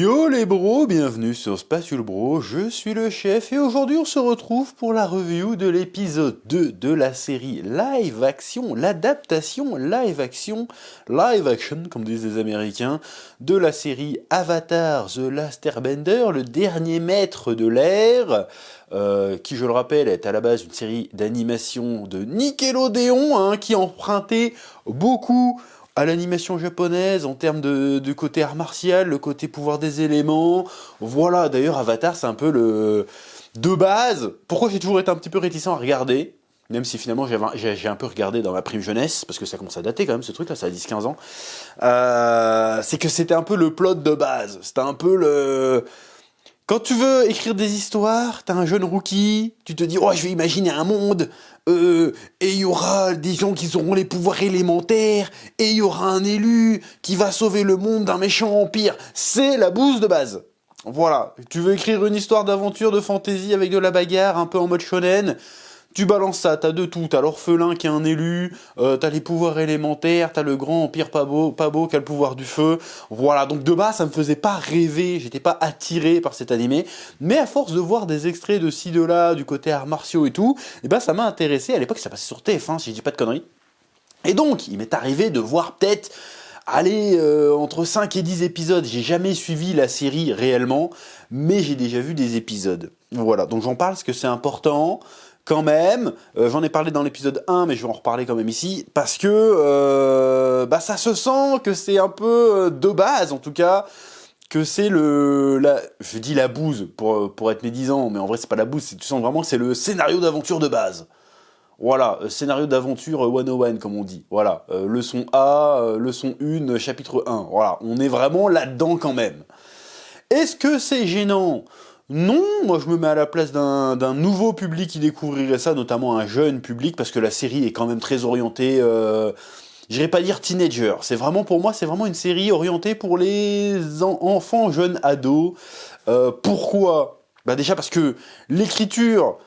Yo les bros, bienvenue sur Spatial Bro, je suis le chef et aujourd'hui on se retrouve pour la review de l'épisode 2 de la série live action, l'adaptation live action comme disent les Américains, de la série Avatar The Last Airbender, le dernier maître de l'air, qui je le rappelle est à la base une série d'animation de Nickelodeon, qui empruntait beaucoup à l'animation japonaise, en termes de côté art martial, le côté pouvoir des éléments. Voilà, d'ailleurs, Avatar, c'est un peu le... De base, pourquoi j'ai toujours été un petit peu réticent à regarder, même si finalement j'ai un peu regardé dans ma prime jeunesse, parce que ça commence à dater quand même, ce truc-là, ça a 10-15 ans, c'est que c'était un peu le plot de base. C'était un peu le... Quand tu veux écrire des histoires, t'as un jeune rookie, tu te dis « Oh, je vais imaginer un monde, et il y aura des gens qui auront les pouvoirs élémentaires, et il y aura un élu qui va sauver le monde d'un méchant empire. » C'est la bouse de base. Voilà, tu veux écrire une histoire d'aventure, de fantasy avec de la bagarre, un peu en mode shonen, tu balances ça, t'as de tout, t'as l'orphelin qui est un élu, t'as les pouvoirs élémentaires, t'as le grand empire pas beau qui a le pouvoir du feu, voilà, donc de base ça me faisait pas rêver, j'étais pas attiré par cet animé, mais à force de voir des extraits de ci, de là, du côté arts martiaux et tout, et ben ça m'a intéressé, à l'époque ça passait sur TF1 si je dis pas de conneries, et donc il m'est arrivé de voir peut-être, allez, entre 5 et 10 épisodes, j'ai jamais suivi la série réellement, mais j'ai déjà vu des épisodes, voilà, donc j'en parle parce que c'est important, quand même, j'en ai parlé dans l'épisode 1, mais je vais en reparler quand même ici, parce que ça se sent que c'est un peu de base, en tout cas, que c'est je dis la bouse pour être médisant, mais en vrai c'est pas la bouse, tu sens vraiment que c'est le scénario d'aventure de base. Voilà, scénario d'aventure 101 comme on dit, voilà, leçon A, leçon 1, chapitre 1, voilà, on est vraiment là-dedans quand même. Est-ce que c'est gênant ? Non, moi je me mets à la place d'un nouveau public qui découvrirait ça, notamment un jeune public, parce que la série est quand même très orientée, j'irais pas dire teenager, c'est vraiment pour moi, c'est vraiment une série orientée pour les enfants, jeunes, ados. Pourquoi ? Bah déjà parce que l'écriture,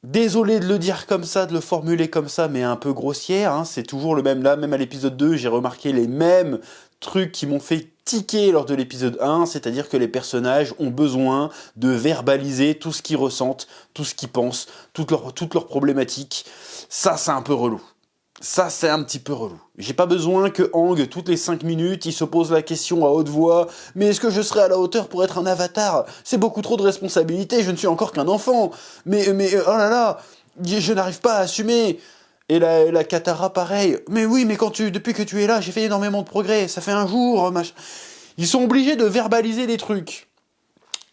désolé de le dire comme ça, de le formuler comme ça, mais un peu grossière, c'est toujours le même là, même à l'épisode 2, j'ai remarqué les mêmes trucs qui m'ont fait tiquer lors de l'épisode 1, c'est-à-dire que les personnages ont besoin de verbaliser tout ce qu'ils ressentent, tout ce qu'ils pensent, toutes leurs problématiques. Ça, c'est un peu relou. Ça, c'est un petit peu relou. J'ai pas besoin que Aang, toutes les 5 minutes, il se pose la question à haute voix « Mais est-ce que je serai à la hauteur pour être un avatar ? C'est beaucoup trop de responsabilités, je ne suis encore qu'un enfant. Mais, oh là là, je n'arrive pas à assumer. » Et la Katara, pareil. « Mais oui, mais depuis que tu es là, j'ai fait énormément de progrès. Ça fait un jour, machin. » Ils sont obligés de verbaliser des trucs.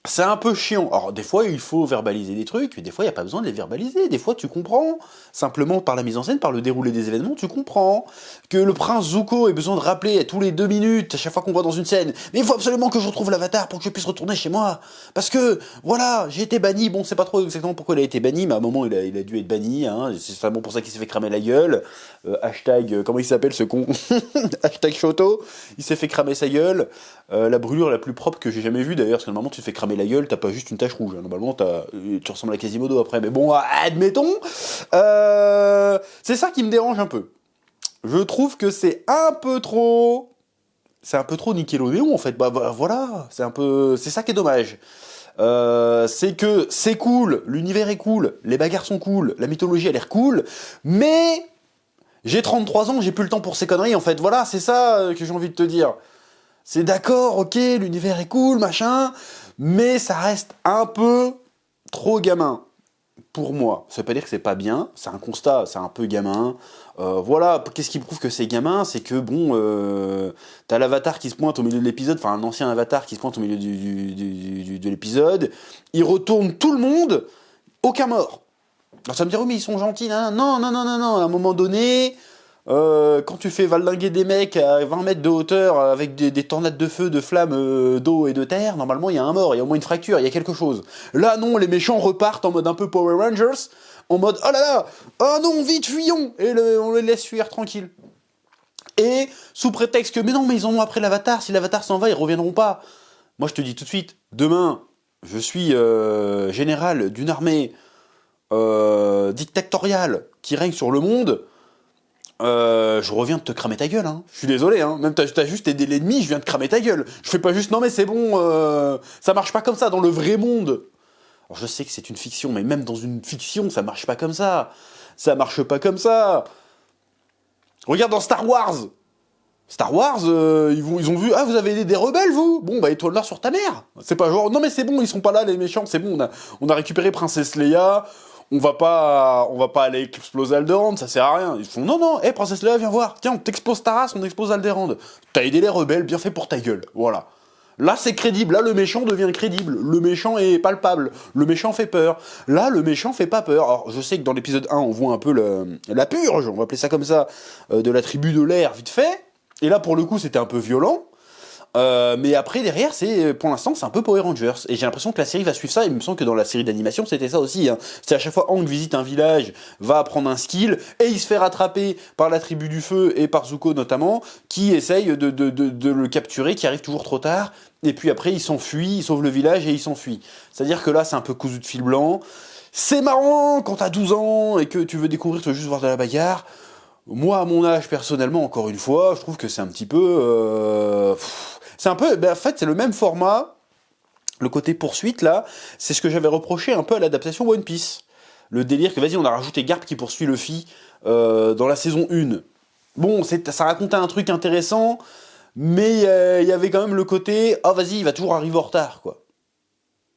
C'est un peu chiant. Alors, des fois, il faut verbaliser des trucs, mais des fois, il n'y a pas besoin de les verbaliser. Des fois, tu comprends. Simplement, par la mise en scène, par le déroulé des événements, tu comprends. Que le prince Zuko ait besoin de rappeler à tous les 2 minutes, à chaque fois qu'on voit dans une scène, mais il faut absolument que je retrouve l'avatar pour que je puisse retourner chez moi. Parce que, voilà, j'ai été banni. Bon, c'est pas trop exactement pourquoi il a été banni, mais à un moment, il a dû être banni. C'est certainement pour ça qu'il s'est fait cramer la gueule. Hashtag, comment il s'appelle ce con Hashtag Shoto. Il s'est fait cramer sa gueule. La brûlure la plus propre que j'ai jamais vue d'ailleurs, parce que normalement tu te fais cramer la gueule, t'as pas juste une tache rouge, normalement tu ressembles à Quasimodo après, mais bon, admettons. C'est ça qui me dérange un peu. Je trouve que c'est un peu trop Nickelodeon en fait, voilà, c'est ça qui est dommage. C'est que c'est cool, l'univers est cool, les bagarres sont cool, la mythologie a l'air cool, mais j'ai 33 ans, j'ai plus le temps pour ces conneries en fait, voilà, c'est ça que j'ai envie de te dire. C'est d'accord, ok, l'univers est cool, machin, mais ça reste un peu trop gamin, pour moi. Ça veut pas dire que c'est pas bien, c'est un constat, c'est un peu gamin. Voilà, qu'est-ce qui prouve que c'est gamin ? C'est que, bon, t'as l'avatar qui se pointe au milieu de l'épisode, enfin un ancien avatar qui se pointe au milieu de l'épisode, il retourne tout le monde, aucun mort. Alors ça me dit, oui, mais ils sont gentils, hein. Non, non, non, non, non, à un moment donné... quand tu fais valdinguer des mecs à 20 mètres de hauteur avec des tornades de feu, de flammes, d'eau et de terre, normalement il y a un mort, il y a au moins une fracture, il y a quelque chose. Là non, les méchants repartent en mode un peu Power Rangers, en mode oh là là, oh non, vite fuyons, et on les laisse fuir tranquille. Et sous prétexte que mais non, mais ils en ont après l'avatar, si l'avatar s'en va, ils reviendront pas. Moi je te dis tout de suite, demain, je suis général d'une armée dictatoriale qui règne sur le monde. Je reviens de te cramer ta gueule, hein. Je suis désolé, hein. Même t'as juste aidé l'ennemi, je viens de cramer ta gueule. Je fais pas juste, non mais c'est bon, ça marche pas comme ça dans le vrai monde. Alors je sais que c'est une fiction, mais même dans une fiction, ça marche pas comme ça. Ça marche pas comme ça. Regarde dans Star Wars. Star Wars, ils ont vu, ah vous avez aidé des rebelles vous. Bon bah étoile noire sur ta mère. C'est pas genre, non mais c'est bon, ils sont pas là les méchants, c'est bon, on a récupéré Princesse Leia. On va pas aller exploser Alderaan, ça sert à rien. Ils font non, hé, Princesse Leia, viens voir. Tiens, on t'expose ta race, on expose Alderaan. T'as aidé les rebelles, bien fait pour ta gueule. Voilà. Là, c'est crédible. Là, le méchant devient crédible. Le méchant est palpable. Le méchant fait peur. Là, le méchant fait pas peur. Alors, je sais que dans l'épisode 1, on voit un peu la purge, on va appeler ça comme ça, de la tribu de l'air, vite fait. Et là, pour le coup, c'était un peu violent. Mais après, derrière, pour l'instant, c'est un peu Power Rangers. Et j'ai l'impression que la série va suivre ça. Il me semble que dans la série d'animation, c'était ça aussi. Hein. C'est à chaque fois Hank visite un village, va apprendre un skill, et il se fait rattraper par la tribu du feu et par Zuko notamment, qui essaye de le capturer, qui arrive toujours trop tard. Et puis après, il s'enfuit, il sauve le village et il s'enfuit. C'est-à-dire que là, c'est un peu cousu de fil blanc. C'est marrant quand t'as 12 ans et que tu veux découvrir, tu veux juste voir de la bagarre. Moi, à mon âge, personnellement, encore une fois, je trouve que c'est un petit peu... c'est un peu... en fait, c'est le même format. Le côté poursuite, là, c'est ce que j'avais reproché un peu à l'adaptation One Piece. Le délire que, vas-y, on a rajouté Garp qui poursuit Luffy dans la saison 1. Bon, ça racontait un truc intéressant, mais il y avait quand même le côté... Ah, vas-y, il va toujours arriver en retard, quoi.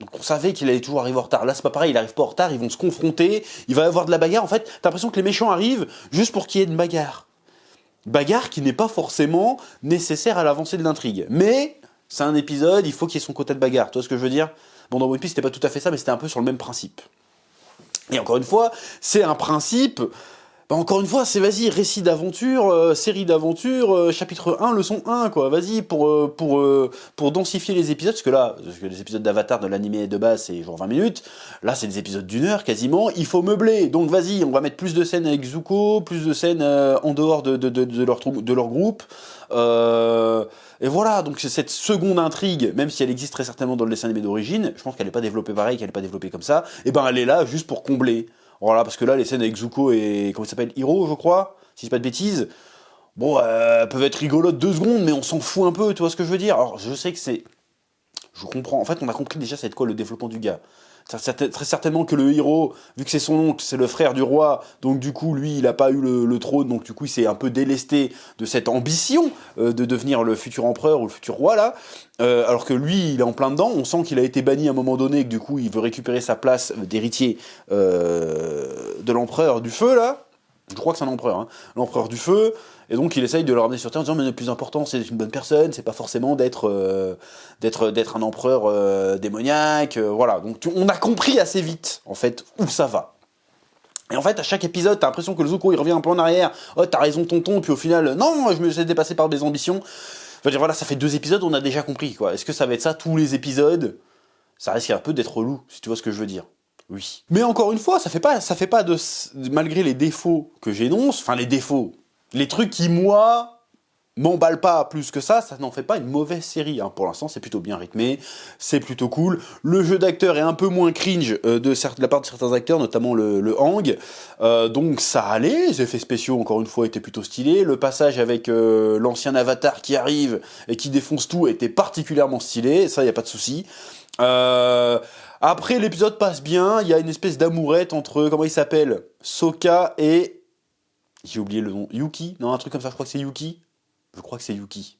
Donc on savait qu'il allait toujours arriver en retard. Là, c'est pas pareil, il arrive pas en retard, ils vont se confronter, il va y avoir de la bagarre. En fait, t'as l'impression que les méchants arrivent juste pour qu'il y ait une bagarre. Bagarre qui n'est pas forcément nécessaire à l'avancée de l'intrigue. Mais, c'est un épisode, il faut qu'il y ait son quota de bagarre. Tu vois ce que je veux dire? Bon, dans One Piece, c'était pas tout à fait ça, mais c'était un peu sur le même principe. Et encore une fois, c'est un principe... Bah encore une fois, c'est vas-y, récit d'aventure, série d'aventure, chapitre 1, leçon 1, quoi. Vas-y, pour densifier les épisodes, parce que les épisodes d'Avatar de l'animé de base, c'est genre 20 minutes. Là, c'est des épisodes d'1 heure, quasiment. Il faut meubler. Donc, vas-y, on va mettre plus de scènes avec Zuko, plus de scènes en dehors de leur groupe. Et voilà, donc c'est cette seconde intrigue, même si elle existe très certainement dans le dessin animé d'origine, je pense qu'elle n'est pas développée pareil, qu'elle n'est pas développée comme ça, et ben elle est là juste pour combler. Voilà, parce que là, les scènes avec Zuko et, comment il s'appelle, Hiro, je crois, si je dis pas de bêtises, bon, peuvent être rigolotes 2 secondes, mais on s'en fout un peu, tu vois ce que je veux dire? Alors, je sais que c'est... Je comprends, en fait, on a compris déjà c'est quoi le développement du gars. Très certainement que le héros, vu que c'est son oncle, c'est le frère du roi, donc du coup, lui, il a pas eu le trône, donc du coup, il s'est un peu délesté de cette ambition de devenir le futur empereur ou le futur roi, là. Alors que lui, il est en plein dedans, on sent qu'il a été banni à un moment donné, et que du coup, il veut récupérer sa place d'héritier de l'empereur du feu, là. Je crois que c'est un empereur, hein. L'empereur du feu, et donc il essaye de le ramener sur Terre en disant mais le plus important c'est d'être une bonne personne, c'est pas forcément d'être un empereur démoniaque, voilà. Donc on a compris assez vite en fait où ça va. Et en fait à chaque épisode t'as l'impression que le Zuko il revient un peu en arrière, oh t'as raison tonton, puis au final non je me suis dépassé par mes ambitions. Je veux dire voilà ça fait 2 épisodes on a déjà compris quoi. Est-ce que ça va être ça tous les épisodes? Ça risque un peu d'être relou si tu vois ce que je veux dire. Oui. Mais encore une fois, ça fait pas malgré les défauts que j'énonce, enfin les défauts, les trucs qui, moi, m'emballent pas plus que ça n'en fait pas une mauvaise série. Hein. Pour l'instant, c'est plutôt bien rythmé, c'est plutôt cool. Le jeu d'acteur est un peu moins cringe de la part de certains acteurs, notamment le Hang. Donc ça allait, les effets spéciaux, encore une fois, étaient plutôt stylés. Le passage avec l'ancien Avatar qui arrive et qui défonce tout était particulièrement stylé, ça, y a pas de souci. Après, l'épisode passe bien, il y a une espèce d'amourette entre, comment il s'appelle, Sokka et... J'ai oublié le nom. Yuki? Non, un truc comme ça, je crois que c'est Yuki. Je crois que c'est Yuki.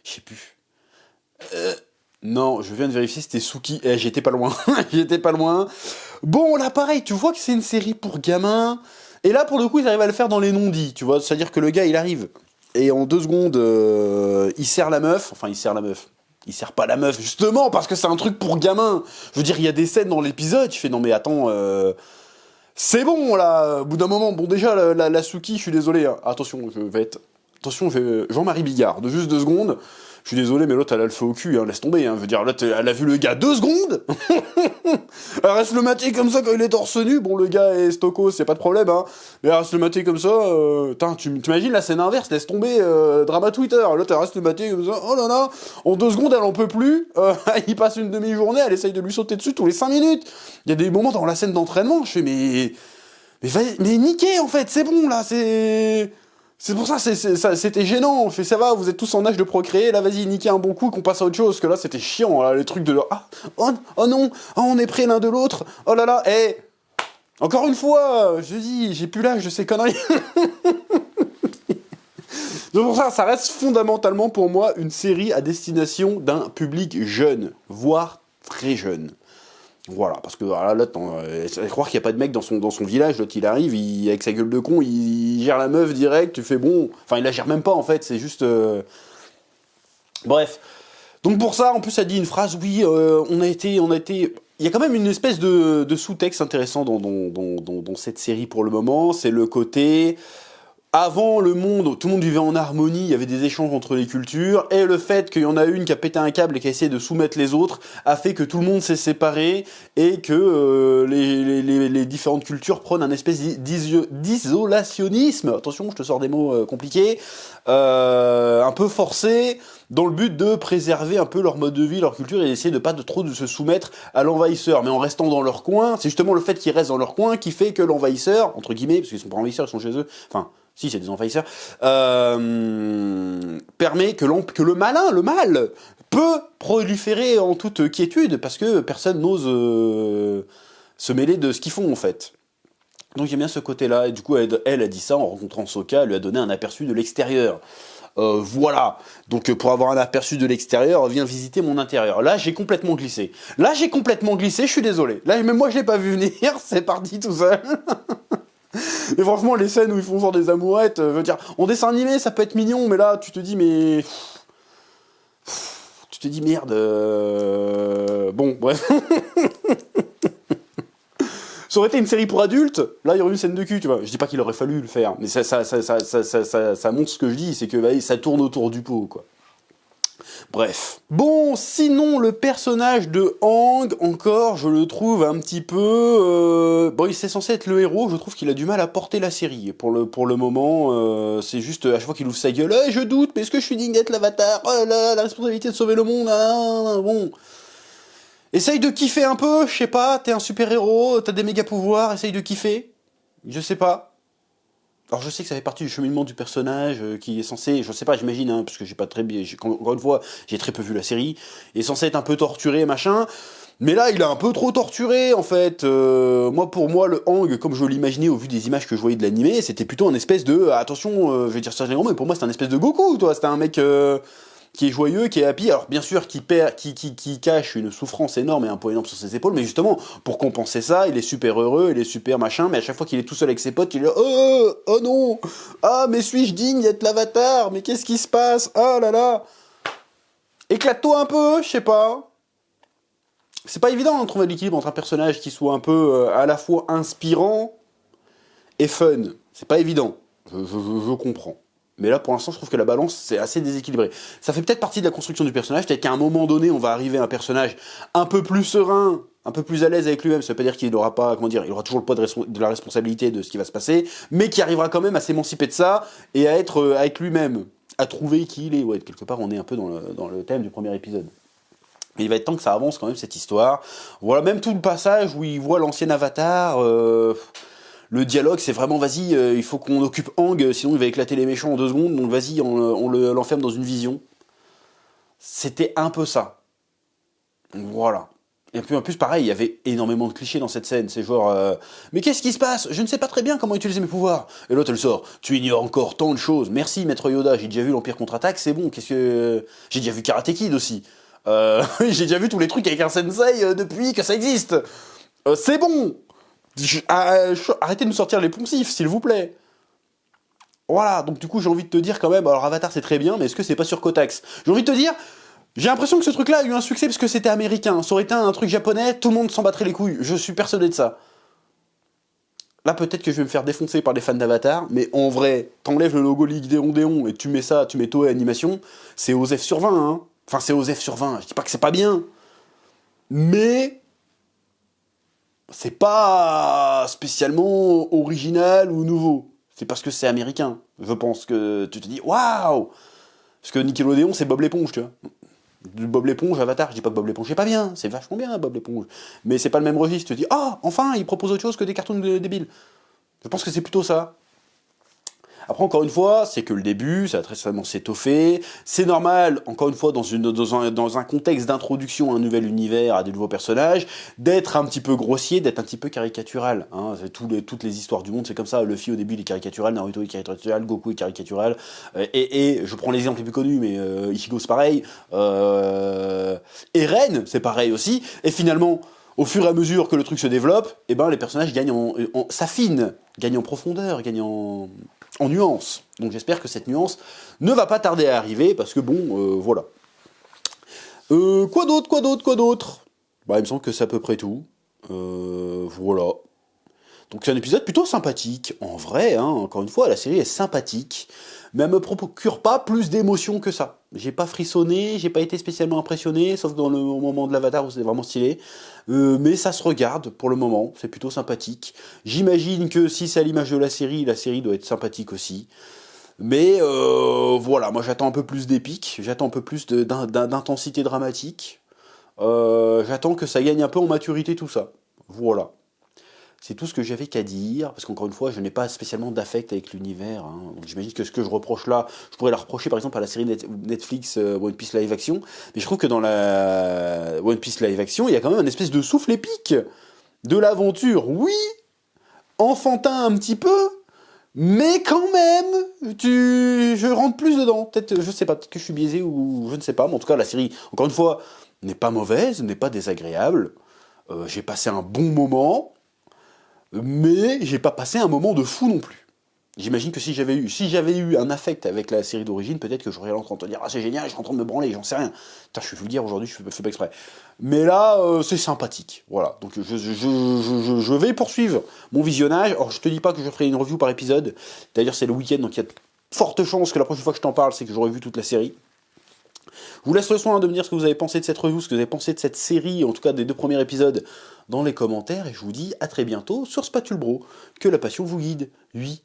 Je sais plus. Non, je viens de vérifier, c'était Suki. J'étais pas loin. J'étais pas loin. Bon, là, pareil, tu vois que c'est une série pour gamins. Et là, pour le coup, ils arrivent à le faire dans les non-dits, tu vois. C'est-à-dire que le gars, il arrive, et en 2 secondes, il serre la meuf. Enfin, il serre la meuf. Il sert pas la meuf, justement, parce que c'est un truc pour gamin. Je veux dire, il y a des scènes dans l'épisode, je fais, non mais attends, c'est bon, là, au bout d'un moment, bon déjà, la Suki, je suis désolé, hein. Attention, Jean-Marie Bigard, de juste 2 secondes, je suis désolé, mais l'autre, elle a le feu au cul, hein, laisse tomber, hein. Je veux dire, l'autre, elle a vu le gars 2 secondes. Elle reste le mater comme ça quand il est torse nu, bon, le gars est stocos, c'est pas de problème, hein, mais elle reste le mater comme ça, tu t'imagines la scène inverse, laisse tomber, drama Twitter, l'autre, elle reste le mater comme ça, oh là là, en 2 secondes, elle en peut plus, il passe une demi-journée, elle essaye de lui sauter dessus tous les 5 minutes, il y a des moments dans la scène d'entraînement, je fais, mais niquez, en fait, c'est bon, là, c'est... C'est pour ça, c'était gênant. Fait, ça va, vous êtes tous en âge de procréer, là vas-y, niquez un bon coup, qu'on passe à autre chose, que là c'était chiant, là, les trucs de... Ah, oh non, oh, on est près l'un de l'autre, oh là là, encore une fois, je dis, j'ai plus l'âge de ces conneries. Donc pour ça, ça reste fondamentalement pour moi une série à destination d'un public jeune, voire très jeune. Voilà, parce que là, croire qu'il n'y a pas de mec dans son village, l'autre il arrive, avec sa gueule de con, il gère la meuf direct, tu fais bon... Enfin, il la gère même pas en fait, c'est juste... Bref. Donc pour ça, en plus, ça dit une phrase, oui, on a été... Il y a quand même une espèce de sous-texte intéressant dans cette série pour le moment, c'est le côté... Avant le monde, tout le monde vivait en harmonie, il y avait des échanges entre les cultures, et le fait qu'il y en a une qui a pété un câble et qui a essayé de soumettre les autres a fait que tout le monde s'est séparé et que les différentes cultures prennent un espèce d'isolationnisme, attention je te sors des mots compliqués, un peu forcé, dans le but de préserver un peu leur mode de vie, leur culture, et d'essayer de pas trop de se soumettre à l'envahisseur, mais en restant dans leur coin. C'est justement le fait qu'ils restent dans leur coin qui fait que l'envahisseur, entre guillemets, parce qu'ils sont pas envahisseurs, ils sont chez eux, enfin... Si, c'est des envahisseurs, permet que le mal, peut proliférer en toute quiétude, parce que personne n'ose se mêler de ce qu'ils font, en fait. Donc j'aime bien ce côté-là, et du coup, elle a dit ça en rencontrant Sokka, elle lui a donné un aperçu de l'extérieur. Voilà, donc pour avoir un aperçu de l'extérieur, viens visiter mon intérieur. Là, j'ai complètement glissé, je suis désolé. Là, même moi, je l'ai pas vu venir, c'est parti tout seul. Mais franchement, les scènes où ils font genre des amourettes, je veux dire, en dessin animé, ça peut être mignon, mais là, tu te dis, mais... Tu te dis, merde... Bon, bref. Ça aurait été une série pour adultes, là, il y aurait eu une scène de cul, tu vois. Je dis pas qu'il aurait fallu le faire, mais ça montre ce que je dis, c'est que bah, ça tourne autour du pot, quoi. Bref. Bon, sinon, le personnage de Aang, encore, je le trouve un petit peu... Bon, c'est censé être le héros, je trouve qu'il a du mal à porter la série. Pour le moment, c'est juste, à chaque fois qu'il ouvre sa gueule, « je doute, mais est-ce que je suis digne d'être l'avatar? Oh là là, la responsabilité de sauver le monde, bon... » Essaye de kiffer un peu, je sais pas, t'es un super-héros, t'as des méga-pouvoirs, essaye de kiffer. Je sais pas. Alors je sais que ça fait partie du cheminement du personnage qui est censé, je sais pas, j'imagine, hein, parce que j'ai pas très bien, encore une fois, j'ai très peu vu la série, il est censé être un peu torturé, machin, mais là il est un peu trop torturé en fait. Moi pour moi le Aang, comme je l'imaginais au vu des images que je voyais de l'animé, c'était plutôt un espèce de, attention, je vais dire ça généralement, mais pour moi c'était un espèce de Goku, toi, c'était un mec qui est joyeux, qui est happy, alors bien sûr qui cache une souffrance énorme et un poids énorme sur ses épaules, mais justement, pour compenser ça, il est super heureux, il est super machin, mais à chaque fois qu'il est tout seul avec ses potes, il est oh non, ah mais suis-je digne d'être l'avatar, mais qu'est-ce qui se passe, oh là là, éclate-toi un peu, je sais pas. C'est pas évident de trouver l'équilibre entre un personnage qui soit un peu à la fois inspirant et fun, c'est pas évident, je comprends. Mais là, pour l'instant, je trouve que la balance, c'est assez déséquilibré. Ça fait peut-être partie de la construction du personnage, peut-être qu'à un moment donné, on va arriver à un personnage un peu plus serein, un peu plus à l'aise avec lui-même. Ça veut pas dire qu'il n'aura pas, comment dire, il aura toujours le poids de la responsabilité de ce qui va se passer, mais qui arrivera quand même à s'émanciper de ça et à être avec lui-même, à trouver qui il est. Ouais, quelque part, on est un peu dans le thème du premier épisode. Mais il va être temps que ça avance quand même, cette histoire. Voilà, même tout le passage où il voit l'ancien avatar... Le dialogue, c'est vraiment, vas-y, il faut qu'on occupe Aang, sinon il va éclater les méchants en 2 secondes, donc vas-y, on l'enferme dans une vision. C'était un peu ça. Voilà. Et puis en plus, pareil, il y avait énormément de clichés dans cette scène. C'est genre, mais qu'est-ce qui se passe? Je ne sais pas très bien comment utiliser mes pouvoirs. Et l'autre, elle sort, tu ignores encore tant de choses. Merci, maître Yoda, j'ai déjà vu l'Empire contre-attaque, c'est bon, qu'est-ce que... J'ai déjà vu Karate Kid aussi. J'ai déjà vu tous les trucs avec un sensei depuis que ça existe. C'est bon. Arrêtez de nous sortir les poncifs, s'il vous plaît. Voilà, donc du coup j'ai envie de te dire quand même, alors Avatar c'est très bien, mais est-ce que c'est pas sur Kotax? J'ai envie de te dire, j'ai l'impression que ce truc-là a eu un succès parce que c'était américain. Ça aurait été un truc japonais, tout le monde s'en battrait les couilles. Je suis persuadé de ça. Là peut-être que je vais me faire défoncer par les fans d'Avatar, mais en vrai, t'enlèves le logo Ligue Déon et tu mets ça, tu mets Toei Animation, c'est OSEF sur 20, hein. Enfin c'est OSEF sur 20, je dis pas que c'est pas bien. Mais... c'est pas spécialement original ou nouveau. C'est parce que c'est américain. Je pense que tu te dis, waouh! Parce que Nickelodeon, c'est Bob l'éponge, tu vois. Bob l'éponge, Avatar, je dis pas que Bob l'éponge, c'est pas bien. C'est vachement bien, Bob l'éponge. Mais c'est pas le même registre. Tu te dis, ah, enfin, il propose autre chose que des cartoons débiles. Je pense que c'est plutôt ça. Après, encore une fois, c'est que le début, ça va très certainement s'étoffer. C'est normal, encore une fois, dans un contexte d'introduction à un nouvel univers, à des nouveaux personnages, d'être un petit peu grossier, d'être un petit peu caricatural. Hein. Toutes les histoires du monde, c'est comme ça. Luffy, au début, il est caricatural, Naruto est caricatural, Goku est caricatural. Et je prends l'exemple les plus connus, mais Ichigo, c'est pareil. Eren, c'est pareil aussi. Et finalement, au fur et à mesure que le truc se développe, eh ben, les personnages s'affinent, gagnent en profondeur, gagnent en nuance. Donc j'espère que cette nuance ne va pas tarder à arriver, parce que bon, voilà. Quoi d'autre? Bah, il me semble que c'est à peu près tout. Voilà. Donc c'est un épisode plutôt sympathique. En vrai, hein, encore une fois, la série est sympathique, mais elle me procure pas plus d'émotions que ça. J'ai pas frissonné, j'ai pas été spécialement impressionné, sauf dans le moment de l'Avatar où c'était vraiment stylé. Mais ça se regarde pour le moment, c'est plutôt sympathique. J'imagine que si c'est à l'image de la série doit être sympathique aussi. Mais voilà, moi j'attends un peu plus d'épique, j'attends un peu plus d'intensité dramatique. J'attends que ça gagne un peu en maturité tout ça. Voilà. C'est tout ce que j'avais qu'à dire, parce qu'encore une fois, je n'ai pas spécialement d'affect avec l'univers. Hein. Donc j'imagine que ce que je reproche là, je pourrais la reprocher par exemple à la série Netflix One Piece Live Action, mais je trouve que dans la One Piece Live Action, il y a quand même une espèce de souffle épique de l'aventure. Oui, enfantin un petit peu, mais quand même, je rentre plus dedans. Peut-être, je sais pas, peut-être que je suis biaisé ou je ne sais pas, mais en tout cas, la série, encore une fois, n'est pas mauvaise, n'est pas désagréable. J'ai passé un bon moment. Mais j'ai pas passé un moment de fou non plus. J'imagine que si j'avais eu un affect avec la série d'origine, peut-être que j'aurais en train de dire ah c'est génial, je suis en train de me branler, j'en sais rien. Putain, je vais vous le dire aujourd'hui, je fais pas exprès. Mais là, c'est sympathique. Voilà. Donc je vais poursuivre mon visionnage. Alors je te dis pas que je ferai une review par épisode. D'ailleurs c'est le week-end, donc il y a de fortes chances que la prochaine fois que je t'en parle, c'est que j'aurai vu toute la série. Je vous laisse le soin de me dire ce que vous avez pensé de cette review, ce que vous avez pensé de cette série, en tout cas des 2 premiers épisodes, dans les commentaires, et je vous dis à très bientôt sur Spatule Bro. Que la passion vous guide. Oui.